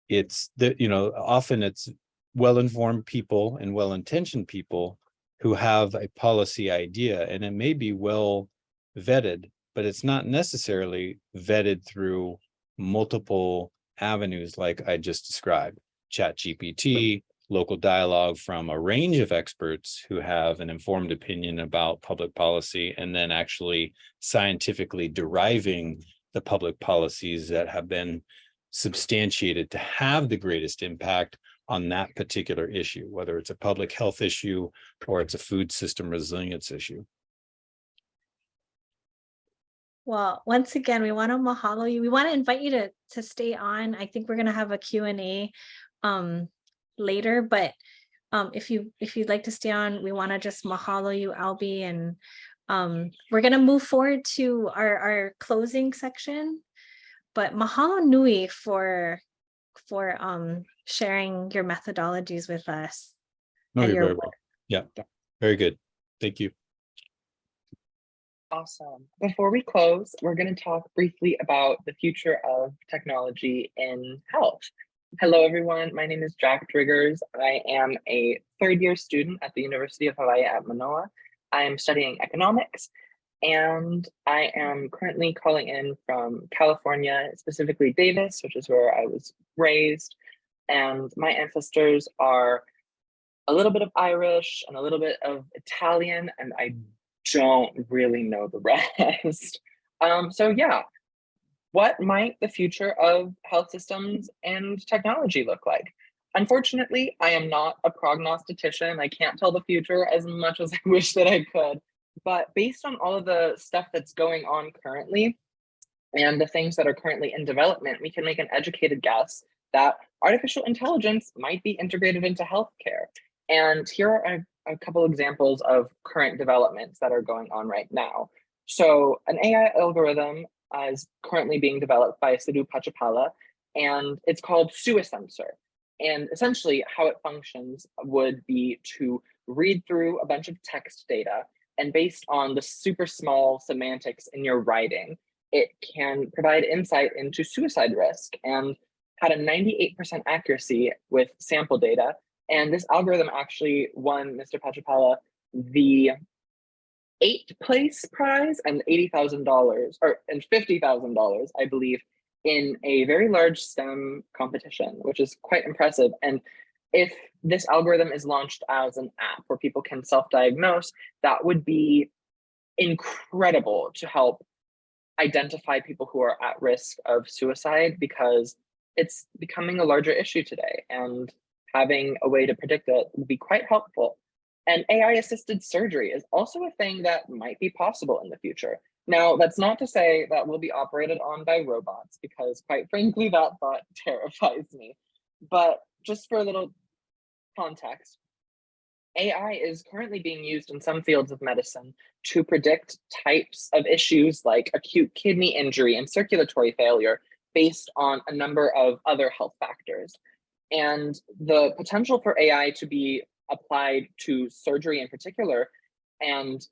it's that, often it's well-informed people and well-intentioned people who have a policy idea, and it may be well vetted but it's not necessarily vetted through multiple avenues like I just described. ChatGPT, local dialogue from a range of experts who have an informed opinion about public policy, and then actually scientifically deriving the public policies that have been substantiated to have the greatest impact on that particular issue, whether it's a public health issue or it's a food system resilience issue.
Well, once again, we want to mahalo you. We want to invite you to stay on. I think we're going to have a Q&A later, but if you'd like to stay on, we want to just mahalo you, Albie, and we're going to move forward to our closing section. But mahalo nui for sharing your methodologies with us.
No,
and
you're
your
very well. Yeah, very good. Thank you.
Awesome. Before we close, we're going to talk briefly about the future of technology in health. Hello, everyone. My name is Jack Driggers. I am a third-year student at the University of Hawaii at Manoa. I am studying economics, and I am currently calling in from California, specifically Davis, which is where I was raised. And my ancestors are a little bit of Irish and a little bit of Italian, and I don't really know the rest. So yeah, what might the future of health systems and technology look like? Unfortunately, I am not a prognosticician. I can't tell the future as much as I wish that I could. But based on all of the stuff that's going on currently and the things that are currently in development, we can make an educated guess that artificial intelligence might be integrated into healthcare. And here are a couple examples of current developments that are going on right now. So an AI algorithm is currently being developed by Sidhu Pachapala, and it's called SuaSensor. And essentially how it functions would be to read through a bunch of text data, and based on the super small semantics in your writing, it can provide insight into suicide risk, and had a 98% accuracy with sample data. And this algorithm actually won Mr. Pachapala the 8th place prize and $80,000 and $50,000, I believe, in a very large STEM competition, which is quite impressive. And if this algorithm is launched as an app where people can self-diagnose, that would be incredible to help identify people who are at risk of suicide, because it's becoming a larger issue today, and having a way to predict it would be quite helpful. And AI-assisted surgery is also a thing that might be possible in the future. Now, that's not to say that we'll be operated on by robots, because quite frankly, that thought terrifies me. But just for a little context, AI is currently being used in some fields of medicine to predict types of issues like acute kidney injury and circulatory failure based on a number of other health factors. And the potential for AI to be applied to surgery in particular and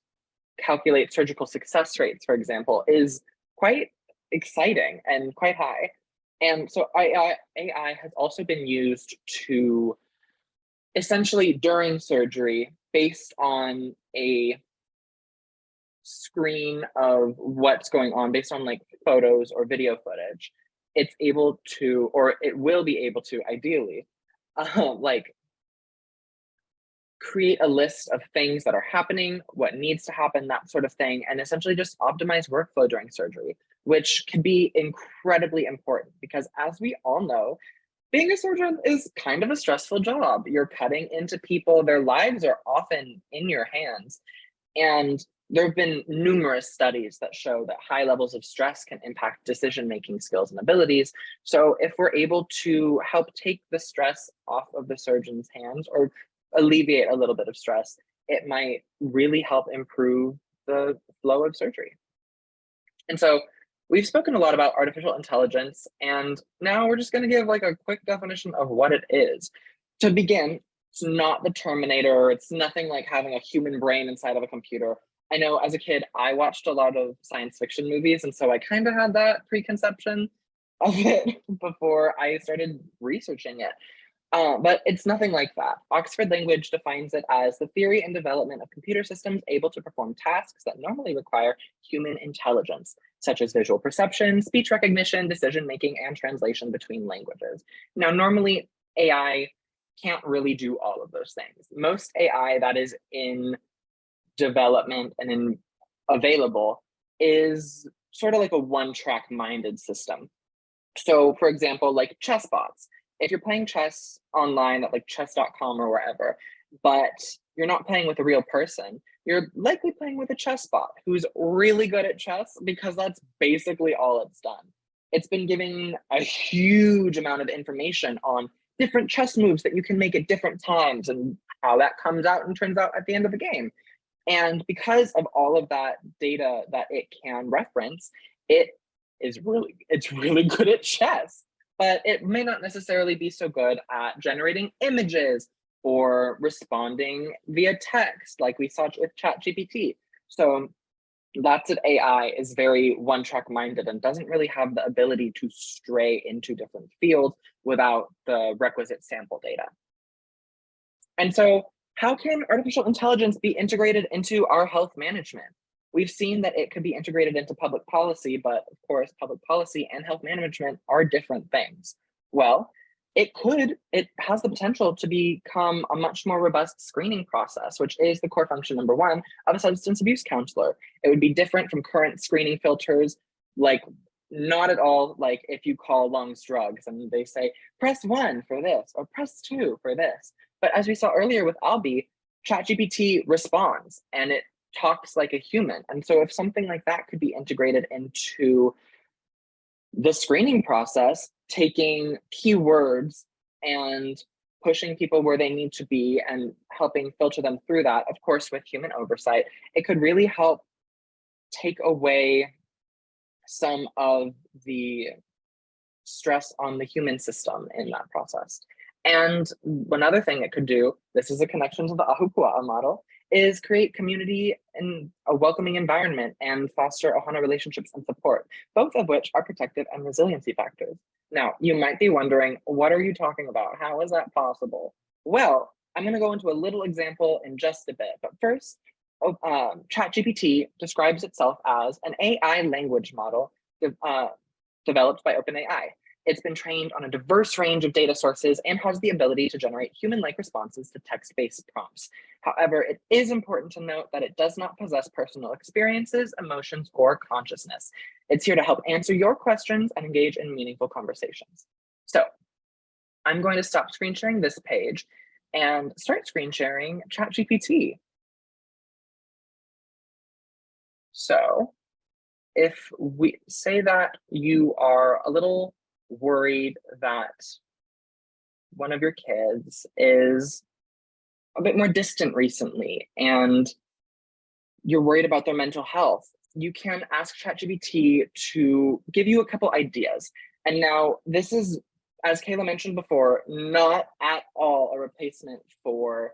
calculate surgical success rates, for example, is quite exciting and quite high. And so AI has also been used to essentially during surgery, based on a screen of what's going on, based on like photos or video footage, it's able to, or it will be able to ideally, like create a list of things that are happening, what needs to happen, that sort of thing, and essentially just optimize workflow during surgery, which can be incredibly important because, as we all know, being a surgeon is kind of a stressful job. You're cutting into people, their lives are often in your hands. And there have been numerous studies that show that high levels of stress can impact decision-making skills and abilities. So if we're able to help take the stress off of the surgeon's hands or alleviate a little bit of stress, it might really help improve the flow of surgery. And so we've spoken a lot about artificial intelligence, and now we're just going to give like a quick definition of what it is. To begin, it's not the Terminator. It's nothing like having a human brain inside of a computer. I know as a kid, I watched a lot of science fiction movies, and so I kind of had that preconception of it before I started researching it. But it's nothing like that. Oxford Language defines it as the theory and development of computer systems able to perform tasks that normally require human intelligence, such as visual perception, speech recognition, decision-making, and translation between languages. Now, normally AI can't really do all of those things. Most AI that is in development and available is sort of like a one-track minded system. So for example, like chess bots, if you're playing chess online at like chess.com or wherever, but you're not playing with a real person, you're likely playing with a chess bot who's really good at chess because that's basically all it's done. It's been giving a huge amount of information on different chess moves that you can make at different times and how that comes out and turns out at the end of the game. And because of all of that data that it can reference, it's really good at chess, but it may not necessarily be so good at generating images or responding via text like we saw with ChatGPT. So lots of AI is very one-track minded and doesn't really have the ability to stray into different fields without the requisite sample data. And so how can artificial intelligence be integrated into our health management? We've seen that it could be integrated into public policy, but of course, public policy and health management are different things. Well, it has the potential to become a much more robust screening process, which is the core function number one of a substance abuse counselor. It would be different from current screening filters, like not at all like if you call Lung's Drugs and they say, press 1 for this or press 2 for this. But as we saw earlier with Albie, ChatGPT responds and it talks like a human. And so if something like that could be integrated into the screening process, taking keywords and pushing people where they need to be and helping filter them through that, of course, with human oversight, it could really help take away some of the stress on the human system in that process. And another thing it could do, this is a connection to the Ahu Pua'a model, is create community and a welcoming environment and foster ohana relationships and support, both of which are protective and resiliency factors. Now, you might be wondering, what are you talking about? How is that possible? Well, I'm going to go into a little example in just a bit, but first, ChatGPT describes itself as an AI language model developed by OpenAI. It's been trained on a diverse range of data sources and has the ability to generate human-like responses to text-based prompts. However, it is important to note that it does not possess personal experiences, emotions, or consciousness. It's here to help answer your questions and engage in meaningful conversations. So I'm going to stop screen sharing this page and start screen sharing ChatGPT. So if we say that you are a little worried that one of your kids is a bit more distant recently and you're worried about their mental health, you can ask ChatGPT to give you a couple ideas. And now this is, as Kayla mentioned before, not at all a replacement for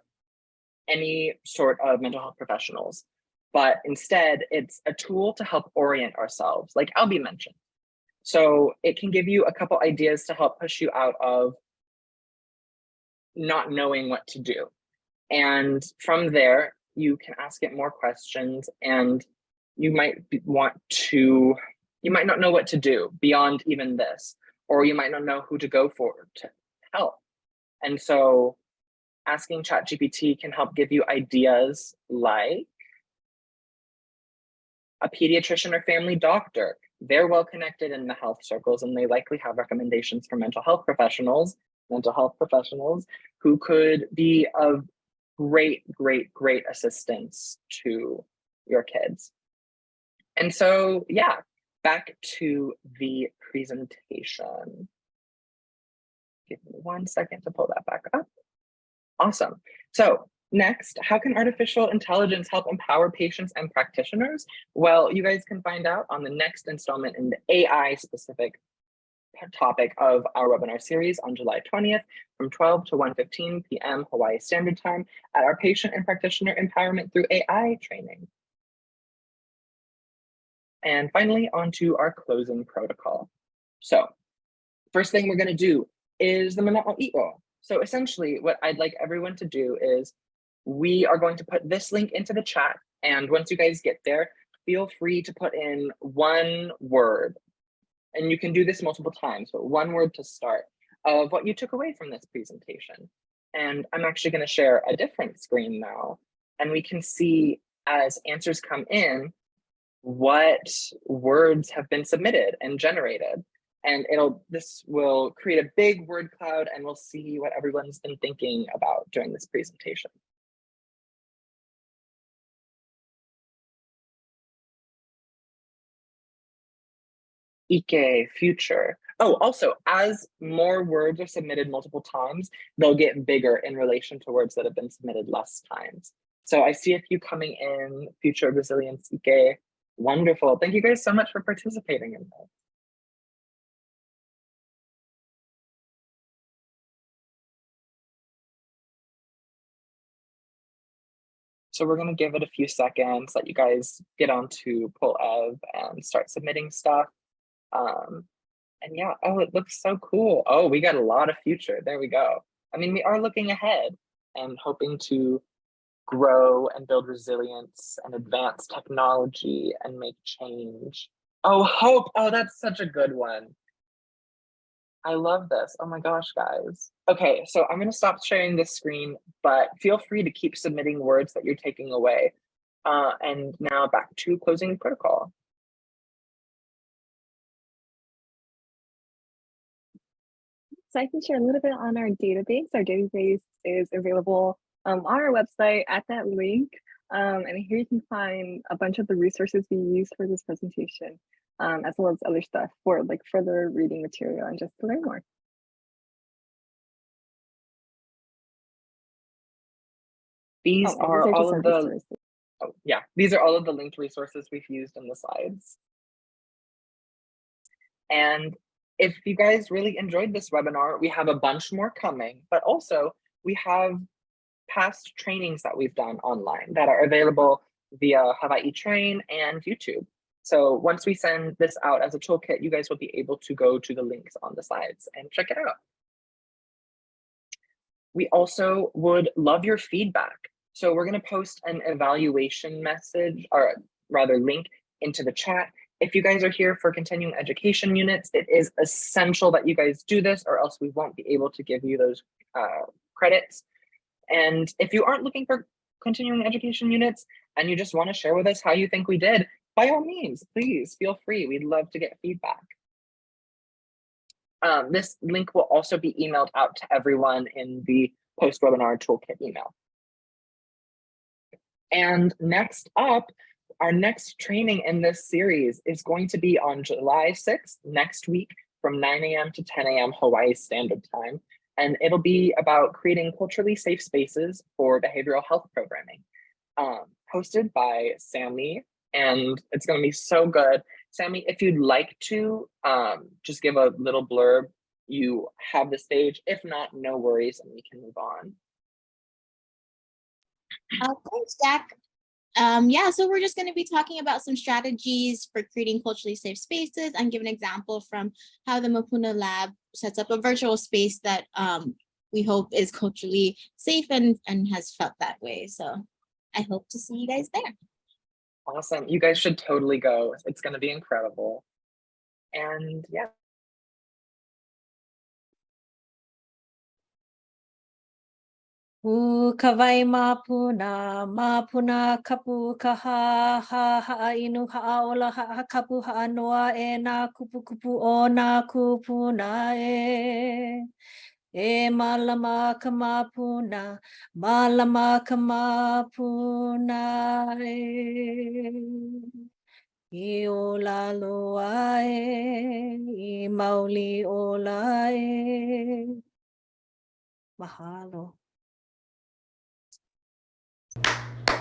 any sort of mental health professionals, but instead it's a tool to help orient ourselves, like Albie mentioned. So it can give you a couple ideas to help push you out of not knowing what to do. And from there, you can ask it more questions and you might not know what to do beyond even this, or you might not know who to go for to help. And so asking ChatGPT can help give you ideas like a pediatrician or family doctor. They're well connected in the health circles and they likely have recommendations for mental health professionals who could be of great assistance to your kids. And so, yeah, back to the presentation. Give me 1 second to pull that back up. Awesome. So next, how can artificial intelligence help empower patients and practitioners? Well, you guys can find out on the next installment in the AI specific topic of our webinar series on July 20th from 12 to 1:15 p.m. Hawaii Standard Time at our Patient and Practitioner Empowerment through AI training. And finally, on to our closing protocol. So first thing we're going to do is the mana'o i'o. So essentially what I'd like everyone to do is we are going to put this link into the chat. And once you guys get there, feel free to put in one word. And you can do this multiple times, but one word to start of what you took away from this presentation. And I'm actually going to share a different screen now. And we can see as answers come in, what words have been submitted and generated. And this will create a big word cloud, and we'll see what everyone's been thinking about during this presentation. Ike, future. Oh, also, as more words are submitted multiple times, they'll get bigger in relation to words that have been submitted less times. So I see a few coming in, future resilience, Ike. Wonderful. Thank you guys so much for participating in this. So we're going to give it a few seconds, let you guys get onto Pūle and start submitting stuff. And yeah, oh, it looks so cool. Oh, we got a lot of future. There we go. I mean, we are looking ahead and hoping to grow and build resilience and advance technology and make change. Oh, hope. Oh, that's such a good one. I love this. Oh my gosh, guys. Okay, so I'm going to stop sharing this screen, but feel free to keep submitting words that you're taking away. And now back to closing protocol.
So I can share a little bit on our database. Our database is available on our website at that link. And here you can find a bunch of the resources we used for this presentation, as well as other stuff for like further reading material and just to learn more.
These are all of the
resources.
Oh, yeah, these are all of the linked resources we've used in the slides. And if you guys really enjoyed this webinar, we have a bunch more coming, but also we have past trainings that we've done online that are available via Hawaii Train and YouTube. So once we send this out as a toolkit, you guys will be able to go to the links on the slides and check it out. We also would love your feedback. So we're going to post an evaluation message, or rather link, into the chat. If you guys are here for continuing education units, it is essential that you guys do this, or else we won't be able to give you those credits. And if you aren't looking for continuing education units and you just want to share with us how you think we did, by all means, please feel free. We'd love to get feedback. This link will also be emailed out to everyone in the post-webinar toolkit email. And next up, our next training in this series is going to be on July 6th, next week, from 9 a.m. to 10 a.m. Hawaii Standard Time. And it'll be about creating culturally safe spaces for behavioral health programming, hosted by Sammy, and it's going to be so good. Sammy, if you'd like to just give a little blurb, you have the stage. If not, no worries, and we can move on.
Thanks, Jack. Yeah, so we're just going to be talking about some strategies for creating culturally safe spaces and give an example from how the Mapuna Lab sets up a virtual space that we hope is culturally safe and has felt that way. So I hope to see you guys there.
Awesome. You guys should totally go. It's going to be incredible. And yeah.
Kawai mapuna kapu kaha ha inu ha'aola ha kapu ha'anoa e na kupu kupu o na kupuna e malama ka mapuna I ola loa I mauli ola Mahalo.